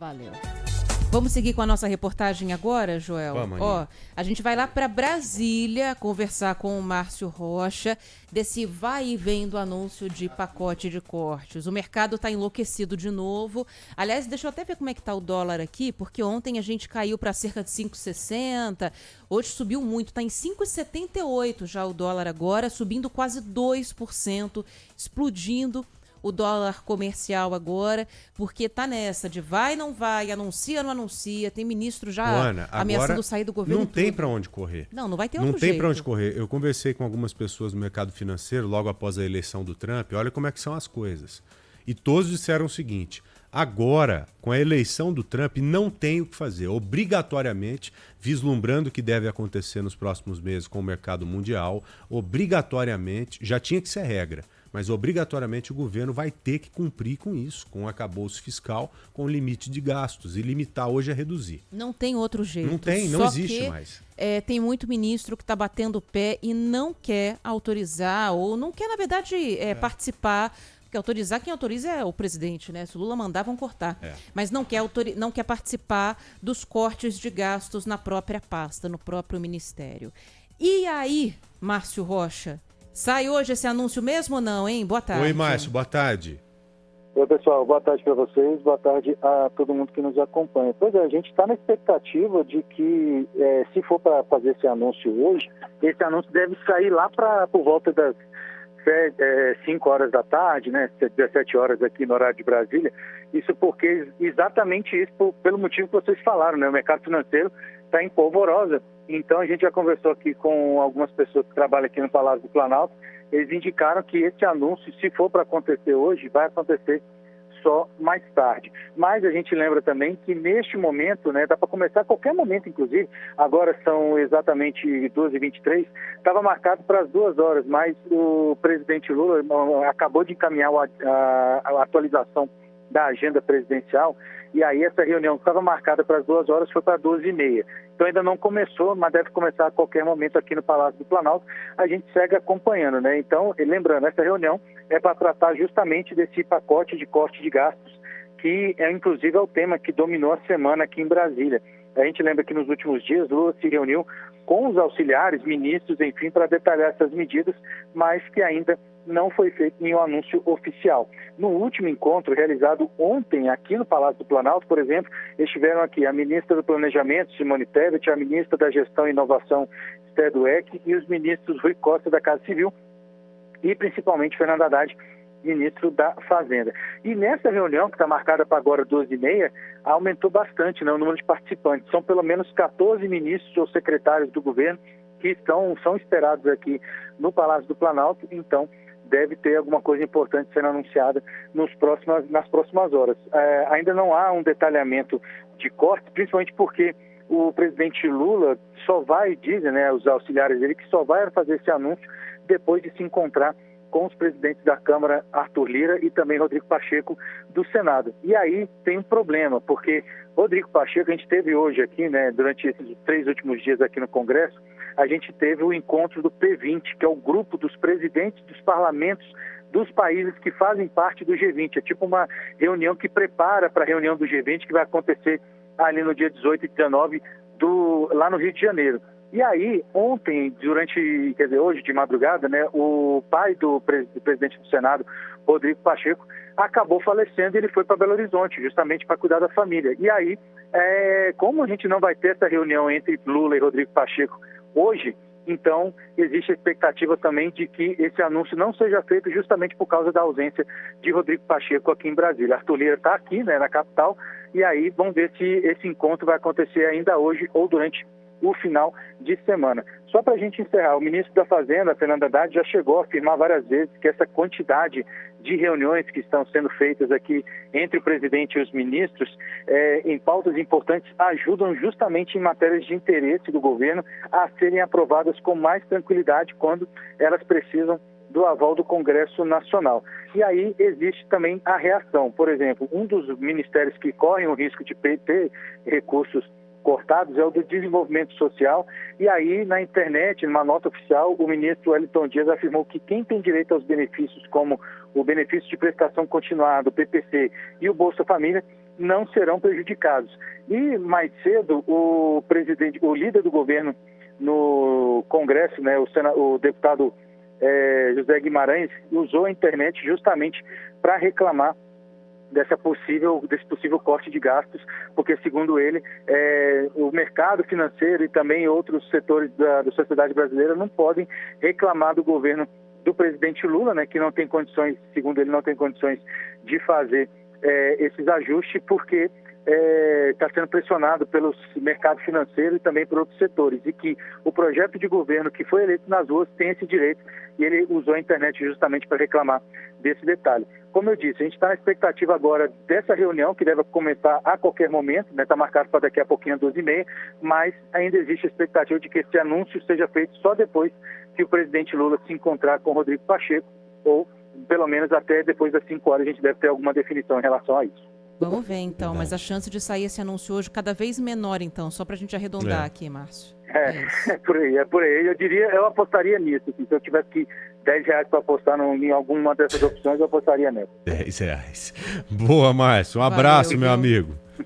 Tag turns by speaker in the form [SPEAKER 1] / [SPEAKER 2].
[SPEAKER 1] Valeu. Vamos seguir com a nossa reportagem agora, Joel?
[SPEAKER 2] Vamos,
[SPEAKER 1] A gente vai lá para Brasília conversar com o Márcio Rocha desse vai e vem do anúncio de pacote de cortes. O mercado está enlouquecido de novo. Aliás, deixa eu até ver como é que está o dólar aqui, porque ontem a gente caiu para cerca de 5,60. Hoje subiu muito, está em 5,78 já o dólar agora, subindo quase 2%, explodindo o dólar comercial agora, porque tá nessa de vai, não vai, anuncia, não anuncia, tem ministro já
[SPEAKER 2] Ana,
[SPEAKER 1] ameaçando sair do governo.
[SPEAKER 2] Não tem para onde correr.
[SPEAKER 1] Não vai ter outro jeito.
[SPEAKER 2] Não tem para onde correr. Eu conversei com algumas pessoas no mercado financeiro logo após a eleição do Trump, olha como é que são as coisas. E todos disseram o seguinte: agora, com a eleição do Trump, não tem o que fazer. Obrigatoriamente, vislumbrando o que deve acontecer nos próximos meses com o mercado mundial, obrigatoriamente, já tinha que ser regra, mas obrigatoriamente o governo vai ter que cumprir com isso, com o arcabouço fiscal, com o limite de gastos, e limitar hoje a reduzir.
[SPEAKER 1] Não tem outro jeito.
[SPEAKER 2] Não tem, não existe mais.
[SPEAKER 1] Tem muito ministro que está batendo o pé e não quer autorizar, ou não quer, na verdade, participar. Porque autorizar, quem autoriza é o presidente, né? Se o Lula mandar, vão cortar. Mas não quer participar dos cortes de gastos na própria pasta, no próprio ministério. E aí, Márcio Rocha, sai hoje esse anúncio mesmo ou não, hein? Boa tarde.
[SPEAKER 2] Oi, Márcio, boa tarde.
[SPEAKER 3] Oi, pessoal, boa tarde para vocês, boa tarde a todo mundo que nos acompanha. Pois é, a gente está na expectativa de que, se for para fazer esse anúncio hoje, esse anúncio deve sair lá por volta das 5 horas da tarde, né, 17 horas aqui no horário de Brasília. Isso porque, exatamente isso, pelo motivo que vocês falaram, né, o mercado financeiro está em polvorosa. Então a gente já conversou aqui com algumas pessoas que trabalham aqui no Palácio do Planalto. Eles indicaram que esse anúncio, se for para acontecer hoje, vai acontecer só mais tarde. Mas a gente lembra também que neste momento, né, dá para começar a qualquer momento, inclusive, agora são exatamente 12h23, estava marcado para as 2 horas, mas o presidente Lula acabou de encaminhar a atualização da agenda presidencial, e aí essa reunião que estava marcada para as 2 horas foi para 12h30. Então ainda não começou, mas deve começar a qualquer momento aqui no Palácio do Planalto. A gente segue acompanhando, né? Então, lembrando, essa reunião é para tratar justamente desse pacote de corte de gastos, que inclusive é o tema que dominou a semana aqui em Brasília. A gente lembra que nos últimos dias Lula se reuniu com os auxiliares, ministros, enfim, para detalhar essas medidas, mas que ainda não foi feito nenhum anúncio oficial. No último encontro realizado ontem aqui no Palácio do Planalto, por exemplo, estiveram aqui a ministra do Planejamento, Simone Tebet, a ministra da Gestão e Inovação, Esther Dweck, e os ministros Rui Costa, da Casa Civil, e principalmente Fernando Haddad, ministro da Fazenda. E nessa reunião, que está marcada para agora 12h30, aumentou bastante, né, o número de participantes. São pelo menos 14 ministros ou secretários do governo que são esperados aqui no Palácio do Planalto, então deve ter alguma coisa importante sendo anunciada nas próximas horas. Ainda não há um detalhamento de cortes, principalmente porque o presidente Lula só vai, dizem, né, os auxiliares dele, que só vai fazer esse anúncio depois de se encontrar com os presidentes da Câmara, Arthur Lira, e também Rodrigo Pacheco, do Senado. E aí tem um problema, porque Rodrigo Pacheco, a gente teve hoje aqui, né, durante esses 3 últimos dias aqui no Congresso, a gente teve o encontro do P20, que é o grupo dos presidentes dos parlamentos dos países que fazem parte do G20. É tipo uma reunião que prepara para a reunião do G20, que vai acontecer ali no dia 18 e 19, lá no Rio de Janeiro. E aí, ontem, hoje de madrugada, né, o pai do presidente do Senado, Rodrigo Pacheco, acabou falecendo e ele foi para Belo Horizonte, justamente para cuidar da família. E aí, como a gente não vai ter essa reunião entre Lula e Rodrigo Pacheco hoje, então existe a expectativa também de que esse anúncio não seja feito justamente por causa da ausência de Rodrigo Pacheco aqui em Brasília. Arthur Lira está aqui, né, na capital, e aí vamos ver se esse encontro vai acontecer ainda hoje ou durante o final de semana. Só para a gente encerrar, o ministro da Fazenda, Fernando Haddad, já chegou a afirmar várias vezes que essa quantidade de reuniões que estão sendo feitas aqui entre o presidente e os ministros, em pautas importantes, ajudam justamente em matérias de interesse do governo a serem aprovadas com mais tranquilidade quando elas precisam do aval do Congresso Nacional. E aí existe também a reação. Por exemplo, um dos ministérios que correm o risco de ter recursos cortados é o do desenvolvimento social, e aí na internet, numa nota oficial, o ministro Wellington Dias afirmou que quem tem direito aos benefícios, como o benefício de prestação continuada, o PPC e o Bolsa Família, não serão prejudicados. E mais cedo, o líder do governo no Congresso, né, o deputado José Guimarães, usou a internet justamente para reclamar desse possível corte de gastos, porque, segundo ele, o mercado financeiro e também outros setores da sociedade brasileira não podem reclamar do governo do presidente Lula, né, que não tem condições, segundo ele, não tem condições de fazer esses ajustes, porque está sendo pressionado pelo mercado financeiro e também por outros setores, e que o projeto de governo que foi eleito nas ruas tem esse direito, e ele usou a internet justamente para reclamar desse detalhe. Como eu disse, a gente está na expectativa agora dessa reunião, que deve começar a qualquer momento, está marcado para daqui a pouquinho, às 12h30, mas ainda existe a expectativa de que esse anúncio seja feito só depois que o presidente Lula se encontrar com o Rodrigo Pacheco, ou pelo menos até depois das 5 horas a gente deve ter alguma definição em relação a isso.
[SPEAKER 1] Vamos ver, então, mas a chance de sair esse anúncio hoje cada vez menor, então, só para a gente arredondar aqui, Márcio.
[SPEAKER 3] É por aí. Eu apostaria nisso. Assim, se eu tivesse que R$10 para apostar em alguma dessas opções, eu apostaria nessa.
[SPEAKER 2] R$10. Boa, Márcio. Um abraço, meu amigo.